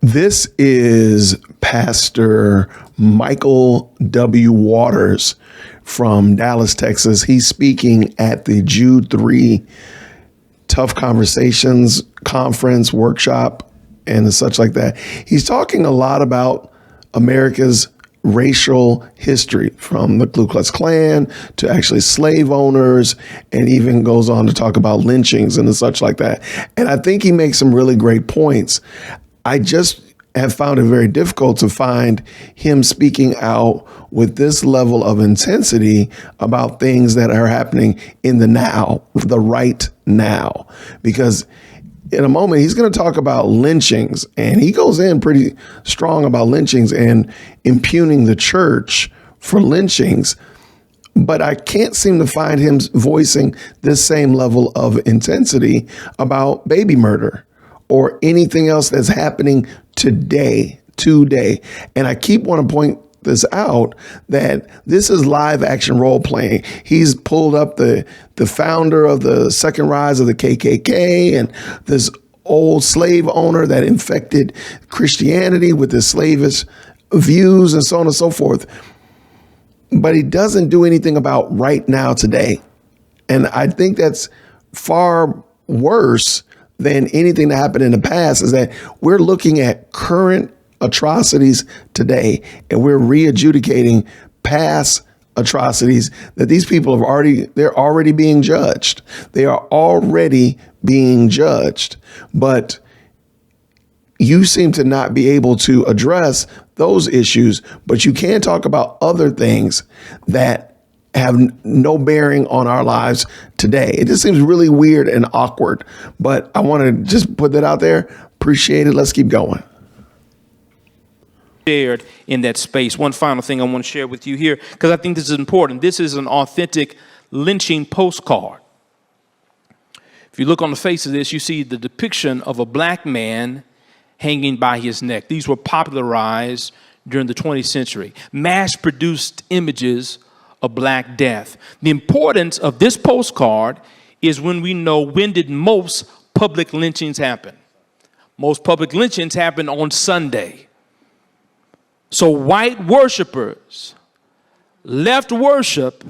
This is Pastor Michael W. Waters from Dallas, Texas. He's speaking at the Jude 3 Tough Conversations conference, workshop, and such like that. He's talking a lot about America's racial history, from the Ku Klux Klan to actually slave owners, and even goes on to talk about lynchings and such like that. And I think he makes some really great points. I just have found it very difficult to find him speaking out with this level of intensity about things that are happening in the now, the right now, because in a moment he's going to talk about lynchings, and he goes in pretty strong about lynchings and impugning the church for lynchings. But I can't seem to find him voicing this same level of intensity about baby murder or anything else that's happening today. And I keep wanting to point this out, that this is live action role playing. He's pulled up the founder of the second rise of the KKK and this old slave owner that infected Christianity with his slavish views and so on and so forth. But he doesn't do anything about right now today. And I think that's far worse than anything that happened in the past, is that we're looking at current atrocities today, and we're re-adjudicating past atrocities that these people they're already being judged. They are already being judged. But you seem to not be able to address those issues, but you can talk about other things that have no bearing on our lives today. It just seems really weird and awkward, but I want to just put that out there. Appreciate it. Let's keep going. Shared in that space. One final thing I want to share with you here, because I think this is important. This is an authentic lynching postcard. If you look on the face of this, you see the depiction of a black man hanging by his neck. These were popularized during the 20th century. Mass-produced images of black death. The importance of this postcard is when we know, when did most public lynchings happen? Most public lynchings happen on Sunday. So white worshipers left worship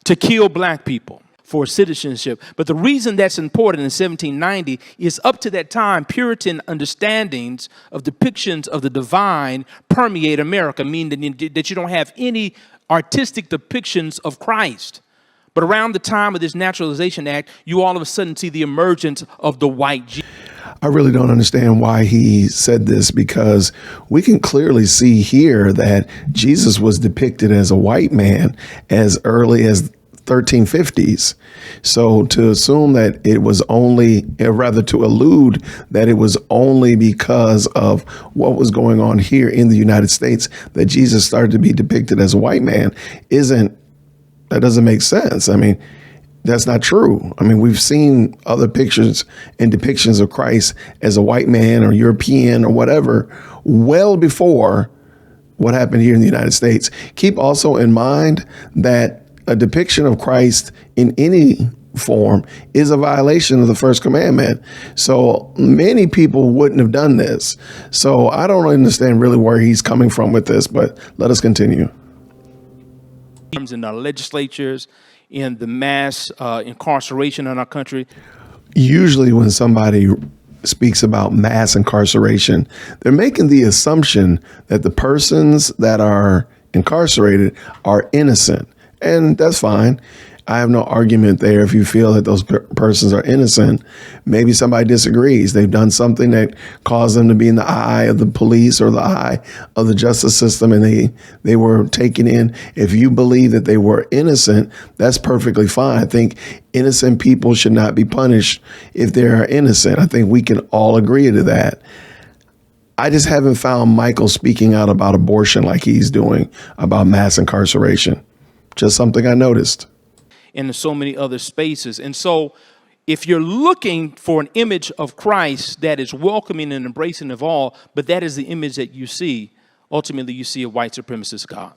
to kill black people for citizenship. But the reason that's important in 1790 is, up to that time, Puritan understandings of depictions of the divine permeate America, meaning that you don't have any artistic depictions of Christ. But around the time of this Naturalization Act, you all of a sudden see the emergence of the white Jesus. I really don't understand why he said this, because we can clearly see here that Jesus was depicted as a white man as early as 1350s. So to assume that it was only, rather to allude that it was only because of what was going on here in the United States that Jesus started to be depicted as a white man, that doesn't make sense. I mean, that's not true. I mean, we've seen other pictures and depictions of Christ as a white man or European or whatever well before what happened here in the United States. Keep also in mind that a depiction of Christ in any form is a violation of the first commandment. So many people wouldn't have done this. So I don't understand really where he's coming from with this, but let us continue. In our legislatures, in the mass incarceration in our country. Usually when somebody speaks about mass incarceration, they're making the assumption that the persons that are incarcerated are innocent. And that's fine. I have no argument there if you feel that those persons are innocent. Maybe somebody disagrees. They've done something that caused them to be in the eye of the police or the eye of the justice system, and they were taken in. If you believe that they were innocent, that's perfectly fine. I think innocent people should not be punished if they are innocent. I think we can all agree to that. I just haven't found Michael speaking out about abortion like he's doing about mass incarceration. Just something I noticed. And in so many other spaces. And so if you're looking for an image of Christ that is welcoming and embracing of all, but that is the image that you see, ultimately you see a white supremacist God.